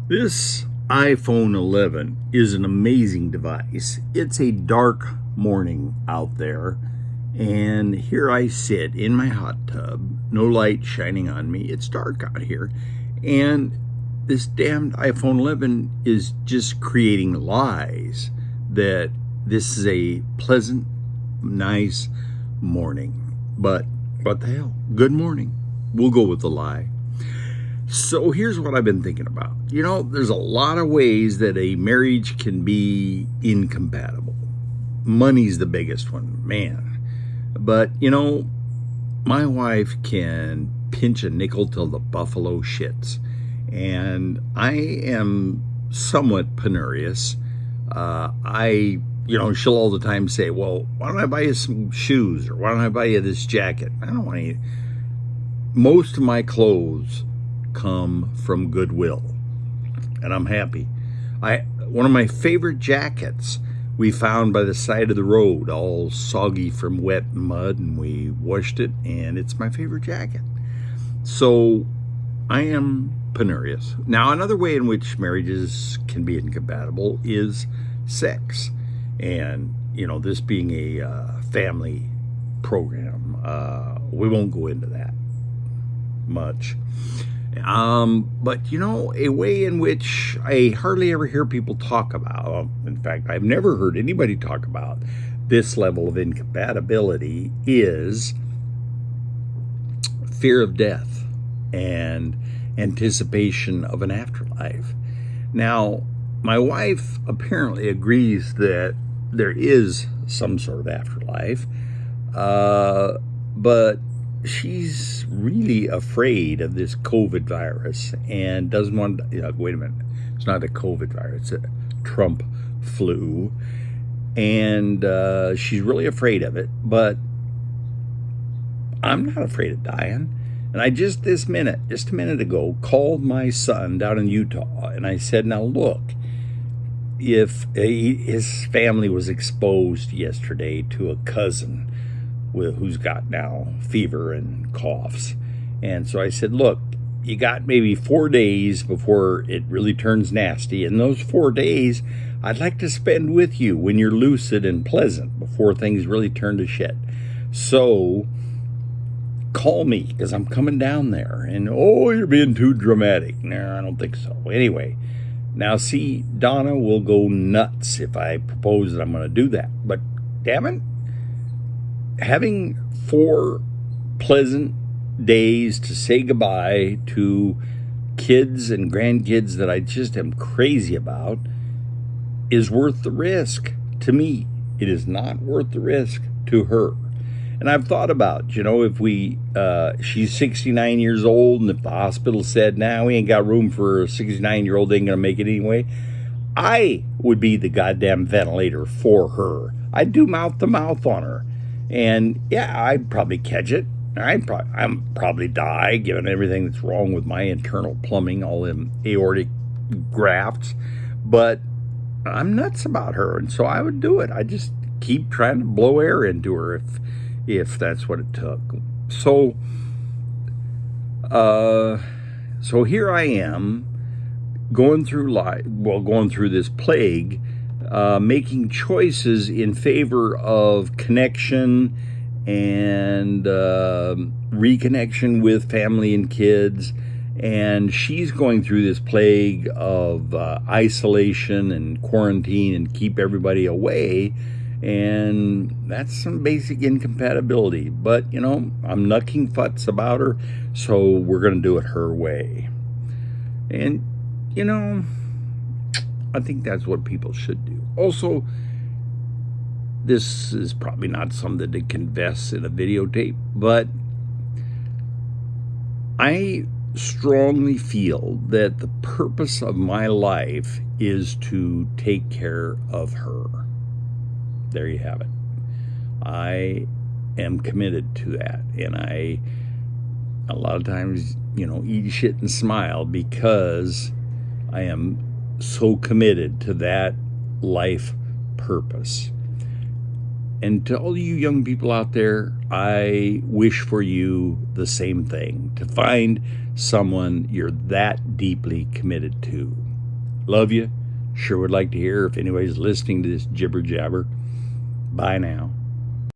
This iPhone 11 is an amazing device. It's a dark morning out there, and here I sit in my hot tub, no light shining on me. It's dark out here, and this damned iPhone 11 is just creating lies that this is a pleasant, nice morning. But what the hell? Good morning. We'll go with the lie. So here's what I've been thinking about. There's a lot of ways that a marriage can be incompatible. Money's the biggest one, man. But, my wife can pinch a nickel till the buffalo shits. And I am somewhat penurious. She'll all the time say, well, why don't I buy you some shoes? Or why don't I buy you this jacket? I don't want any. Most of my clothes come from Goodwill, and I'm happy. One of my favorite jackets we found by the side of the road, all soggy from wet mud, and we washed it, and it's my favorite jacket. So I am penurious. Now, another way in which marriages can be incompatible is sex, and this being a family program, we won't go into that much. But a way in which I hardly ever hear people talk about, in fact, I've never heard anybody talk about this level of incompatibility, is fear of death and anticipation of an afterlife. Now, my wife apparently agrees that there is some sort of afterlife, but she's really afraid of this COVID virus and doesn't want to, wait a minute, it's not a COVID virus, it's a Trump flu. And she's really afraid of it, but I'm not afraid of dying. And I just a minute ago, called my son down in Utah, and I said, now look, if his family was exposed yesterday to a cousin who's got now fever and coughs. And so I said, look, you got maybe 4 days before it really turns nasty. And those 4 days, I'd like to spend with you when you're lucid and pleasant before things really turn to shit. So call me, because I'm coming down there. And, oh, you're being too dramatic. No, I don't think so. Anyway, now see, Donna will go nuts if I propose that I'm going to do that. But damn it, having 4 pleasant days to say goodbye to kids and grandkids that I just am crazy about is worth the risk to me. It is not worth the risk to her. And I've thought about, if she's 69 years old, and if the hospital said, we ain't got room for a 69-year-old, ain't gonna make it anyway, I would be the goddamn ventilator for her. I'd do mouth to mouth on her. And yeah, I'd probably catch it. I'd probably die, given everything that's wrong with my internal plumbing, all them aortic grafts. But I'm nuts about her, and so I would do it. I just keep trying to blow air into her if that's what it took. So, so here I am, going through this plague. Making choices in favor of connection and reconnection with family and kids. And she's going through this plague of isolation and quarantine and keep everybody away. And that's some basic incompatibility. But, I'm knucking futs about her, so we're going to do it her way. And, I think that's what people should do. Also, this is probably not something to confess in a videotape, but I strongly feel that the purpose of my life is to take care of her. There you have it. I am committed to that, and I, a lot of times, eat shit and smile because I am so committed to that life purpose. And to all you young people out there, I wish for you the same thing, to find someone you're that deeply committed to. Love you. Sure would like to hear if anybody's listening to this jibber jabber. Bye now.